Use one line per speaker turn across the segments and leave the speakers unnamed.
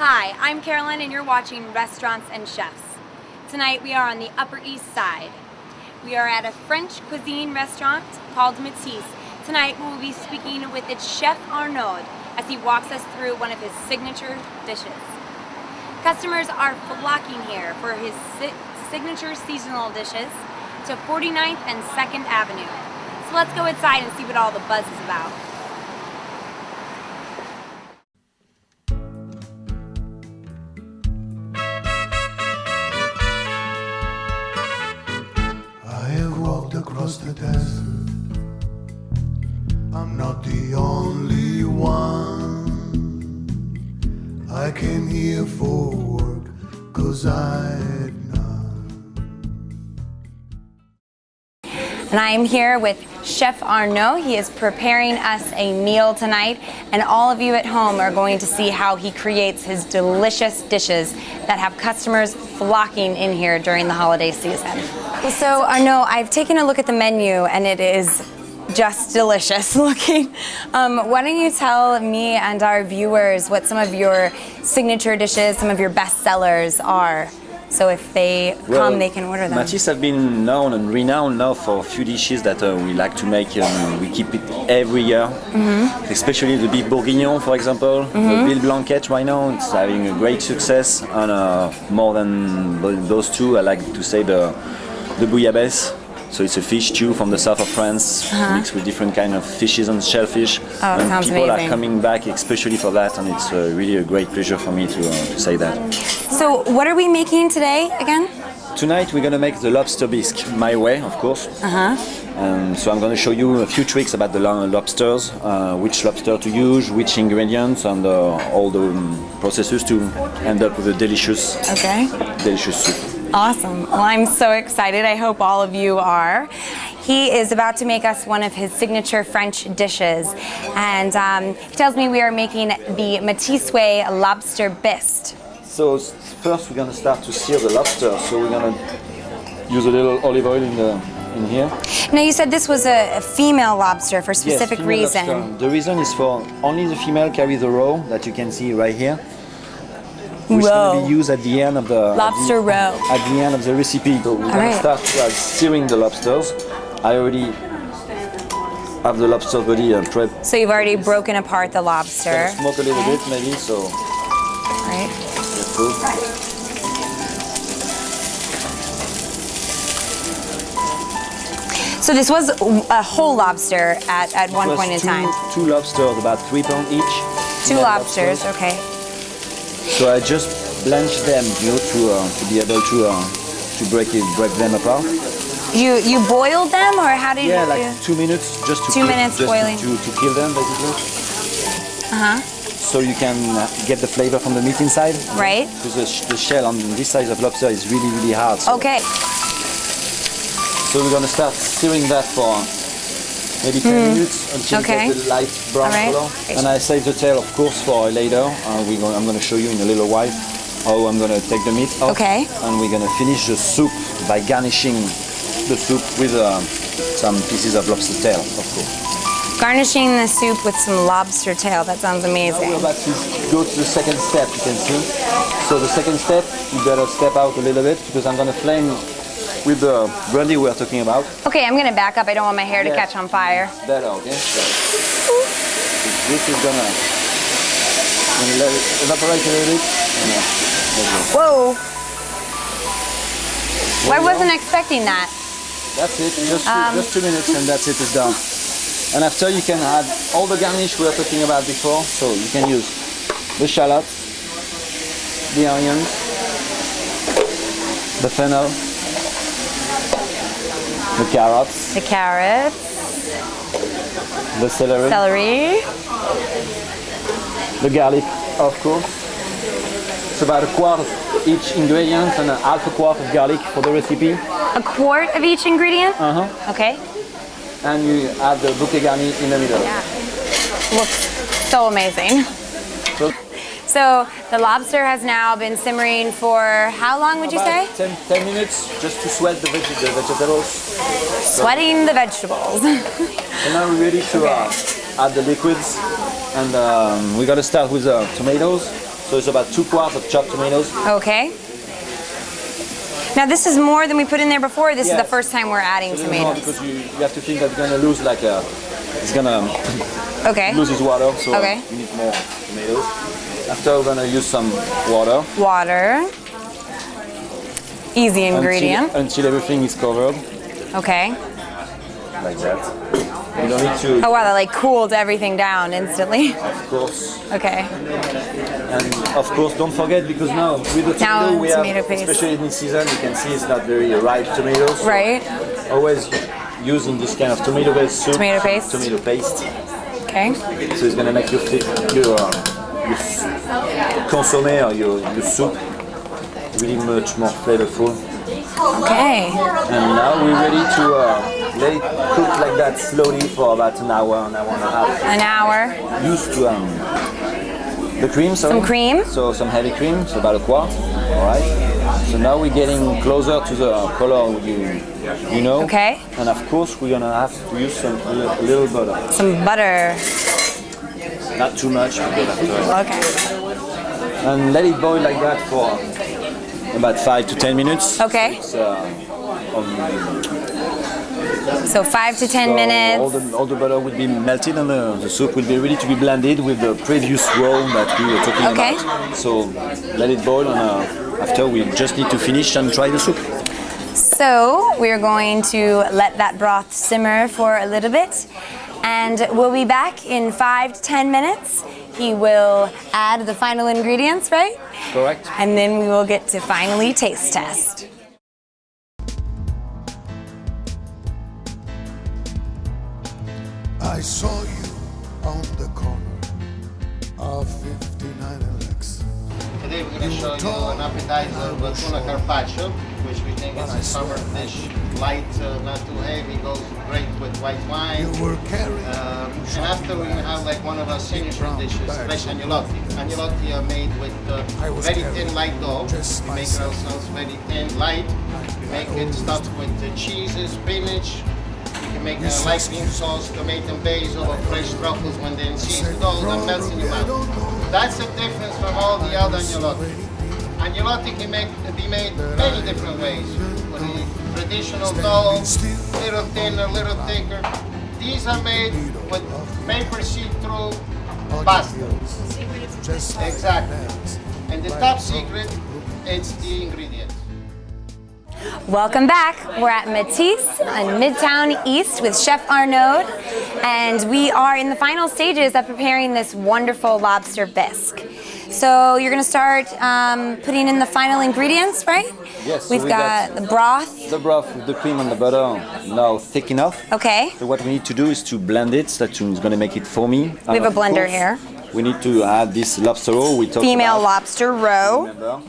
Hi, I'm Carolyn and you're watching Restaurants and Chefs. Tonight we are on the Upper East Side. We are at a French cuisine restaurant called Matisse. Tonight we will be speaking with its Chef Arnaud as he walks us through one of his signature dishes. Customers are flocking here for his signature seasonal dishes to 49th and 2nd Avenue. So let's go inside and see what all the buzz is about.
Across the desert, I'm not the only one. I came here for work, 'cause I had none.
And I am here with Chef Arnaud. He is preparing us a meal tonight, and all of you at home are going to see how he creates his delicious dishes that have customers flocking in here during the holiday season. So Arnaud, I've taken a look at the menu and it is just delicious looking. Why don't you tell me and our viewers what some of your signature dishes, some of your best sellers are? So if they come, they can order them.
Matisse have been known and renowned now for a few dishes that we like to make. We keep it every year, especially the beef bourguignon, for example. The Ville Blanquette right now, it's having a great success. And more than those two, I like to say the bouillabaisse. So it's a fish stew from the south of France, mixed with different kind of fishes and shellfish.
Oh,
and
sounds
people
amazing.
are coming back especially for that, and it's really a great pleasure for me to say that.
So what are we making today again?
Tonight we're going to make the lobster bisque my way, of course. So I'm going to show you a few tricks about the lobsters, which lobster to use, which ingredients, and all the processes to end up with a delicious soup.
Awesome. Well, I'm so excited. I hope all of you are. He is about to make us one of his signature French dishes. And he tells me we are making the Matisse Way lobster bisque.
So first we're going to start to sear the lobster. So we're going to use a little olive oil in here.
Now you said this was a female lobster for a specific reason.
Lobster. The reason is for only the female carry the roe that you can see right here. Which is going to be used at the end of the
lobster roe.
At the end of the recipe. So we're going to start searing the lobsters. I already have the lobster body prepped.
So you've already broken apart the lobster.
Smoke a little bit maybe, so.
Right. So this was a whole lobster at one point in time.
Two lobsters, about 3 pounds each.
Two lobsters, okay.
So I just blanched them, to be able to break them apart.
You boiled them, or how did you?
Yeah, like 2 minutes, just to
2 minutes boiling
to kill them, basically. So you can get the flavor from the meat inside.
Right.
Because the shell on this size of lobster is really, really hard. So.
Okay.
So we're gonna start searing that for maybe 10 minutes until it gets the light brown color. And I save the tail, of course, for later. I'm going to show you in a little while how I'm going to take the meat off.
Okay.
And we're going to finish the soup by garnishing the soup with some pieces of lobster tail, of course.
Garnishing the soup with some lobster tail. That sounds amazing.
Now we're about to go to the second step, you can see. So the second step, you better step out a little bit because I'm going to flame with the brandy we are talking about.
Okay, I'm gonna back up. I don't want my hair to catch on fire.
Better, okay? So this is gonna let it evaporate a little bit.
Whoa! I wasn't expecting that.
That's it. Just 2 minutes and that's it. It's done. And after you can add all the garnish we were talking about before. So you can use the shallots, the onions, the fennel. The carrots.
The carrots.
The celery. The garlic, of course. It's about a quart of each ingredient and half a quart of garlic for the recipe.
A quart of each ingredient? Okay.
And you add the bouquet garni in the middle.
Yeah. Looks so amazing. So the lobster has now been simmering for how long would you say?
10 minutes just to sweat the vegetables.
Sweating the vegetables.
So now we're ready to add the liquids. And we're going to start with tomatoes. So it's about 2 quarts of chopped tomatoes.
Okay. Now this is more than we put in there before. This is
Yes.
the first time we're adding
A little more
tomatoes.
because you have to think that it's gonna lose it's gonna
Okay.
lose its water, so
Okay.
you need more tomatoes. After we're gonna use some water
Water. Easy ingredient.
until everything is covered,
Okay.
like that. You don't need to,
Oh wow, that like cooled everything down instantly.
of course.
Okay.
And of course, don't forget because now with the
Now
tomato we
tomato
have,
paste.
especially in this season, you can see it's not very ripe tomatoes. So
Right.
always using this kind of tomato-based soup.
Tomato paste.
Tomato paste.
Okay.
So it's gonna make your consommé or your soup really much more flavorful.
Okay.
And now we're ready to let it cook like that slowly for about an hour and a half.
An hour.
Used to the cream, sorry.
Some cream.
So some heavy cream, so about a quart. All right. So now we're getting closer to the color you know.
Okay.
And of course we're gonna have to use a little butter.
Some butter.
Not too much because after.
Okay.
And let it boil like that for about 5 to 10 minutes.
Okay.
It's,
So 5 to 10
so
minutes.
all the butter will be melted and the soup will be ready to be blended with the previous roll that we were talking
Okay.
about. So let it boil and after we just need to finish and try the soup.
So we're going to let that broth simmer for a little bit, and we'll be back in 5 to 10 minutes. He will add the final ingredients, right?
Correct.
And then we will get to finally taste test.
I saw you on the corner of 59 and Lex.
Today we're going to show you an appetizer of tuna carpaccio, which we think is a summer dish. Light, not too heavy, goes great with white wine.
You were carrying
And after we're going to have like one of our signature dishes, fresh agnolotti. Agnolotti are made with
I was
very
carrying
thin light dough.
just
We make
myself.
ourselves very thin, light. We make it stuffed with cheeses, spinach. You can make a light cream sauce, tomato and basil, or fresh truffles when they're in seafood. All that melts in your mouth. That's the difference from all the other agnolotti. Agnolotti can be made many different ways. With the traditional dough, little thinner, little thicker. These are made with paper see-through pasta. Exactly. And the top secret, it's the ingredients.
Welcome back. We're at Matisse in Midtown East with Chef Arnaud, and we are in the final stages of preparing this wonderful lobster bisque. So you're going to start putting in the final ingredients, right?
Yes, so
We've
we
got
got
the broth.
The broth with the cream and the butter now thick enough.
Okay.
So what we need to do is to blend it. So that's going to make it foamy.
We have a blender here.
We need to add this lobster roll we talked
Female
about.
lobster roe.
Remember?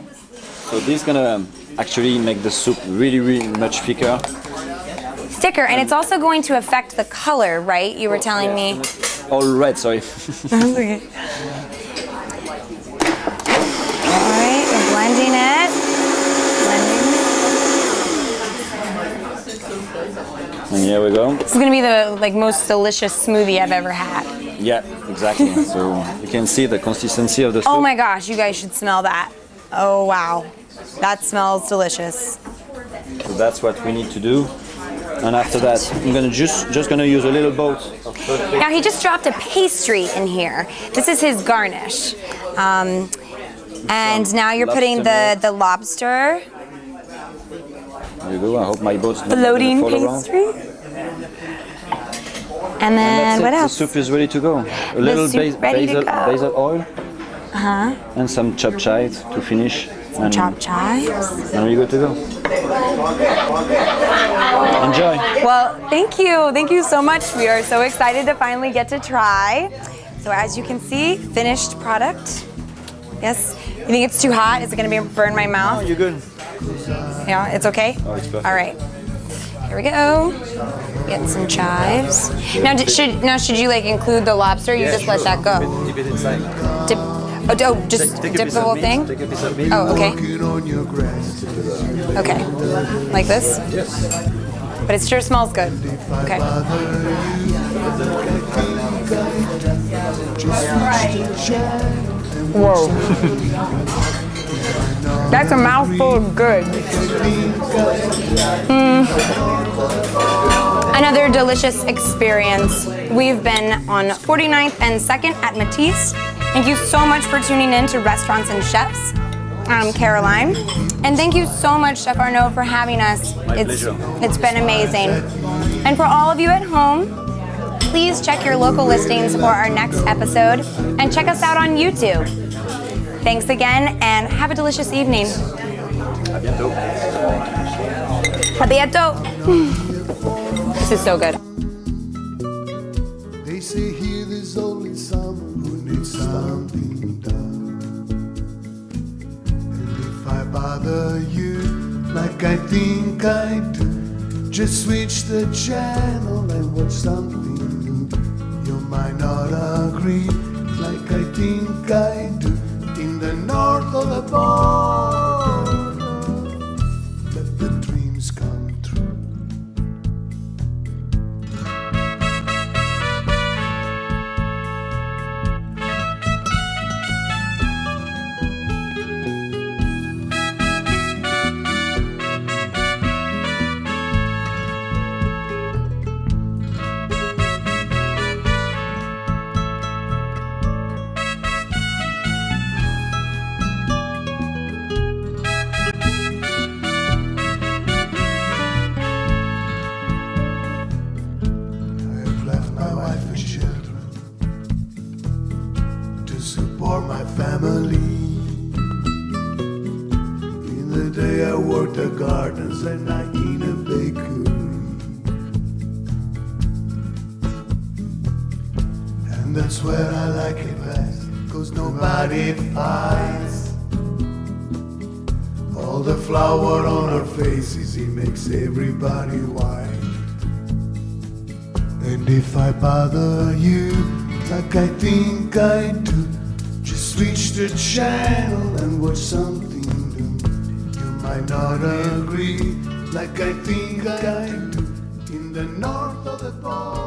So this is gonna actually make the soup really, really much thicker.
Thicker, and it's also going to affect the color, right? You were telling me.
All red, sorry.
Okay. All right, we're blending it.
And here we go.
This is gonna be the most delicious smoothie I've ever had.
Yeah, exactly. So you can see the consistency of the soup.
Oh my gosh, you guys should smell that. Oh wow, that smells delicious.
So that's what we need to do. And after that, I'm gonna just gonna use a little boat of perfect.
Now he just dropped a pastry in here. This is his garnish. And now you're putting the lobster
There you go. I hope my boat's not
floating
gonna fall around.
pastry. And then
That's
what
it.
else?
The soup is ready to go. A little
soup ready to go.
basil oil. And some chopped chives to finish. And
Chopped chives.
And we're good to go. Enjoy.
Well, thank you. Thank you so much. We are so excited to finally get to try. So as you can see, finished product. Yes. You think it's too hot? Is it going to burn my
Oh,
mouth?
you're good.
Yeah, it's okay?
Oh, it's perfect.
All right. Here we go. Get some chives. Now, should you include the lobster? Or you just let that go.
Dip it inside.
Dip. Just
Take a
dip
piece
the
of
whole
meat,
thing.
Take a piece of meat.
Oh, okay.
Walking on your grass.
Okay. Like this.
Yes.
But it sure smells good. Okay.
Just reached the shore and
Whoa. That's a mouthful of good. Another delicious experience. We've been on 49th and 2nd at Matisse. Thank you so much for tuning in to Restaurants and Chefs. I'm Caroline. And thank you so much, Chef Arnaud, for having us.
My pleasure.
It's been amazing. And for all of you at home, please check your local listings for our next episode and check us out on YouTube. Thanks again and have a delicious evening.
À bientôt.
À bientôt. This is so good.
They say here there's only someone who needs something done. And if I bother you like I think I do, just switch the channel and watch something new. You might not agree like I think I do. In the north of the border, let the dreams come true. My family. In the day I worked the gardens and night in a bakery. And that's where I like it best, 'cause nobody fights. All the flour on our faces, it makes everybody white. And if I bother you like I think I do, switch the channel and watch something new. You might not agree like I think I do. In the north of the border.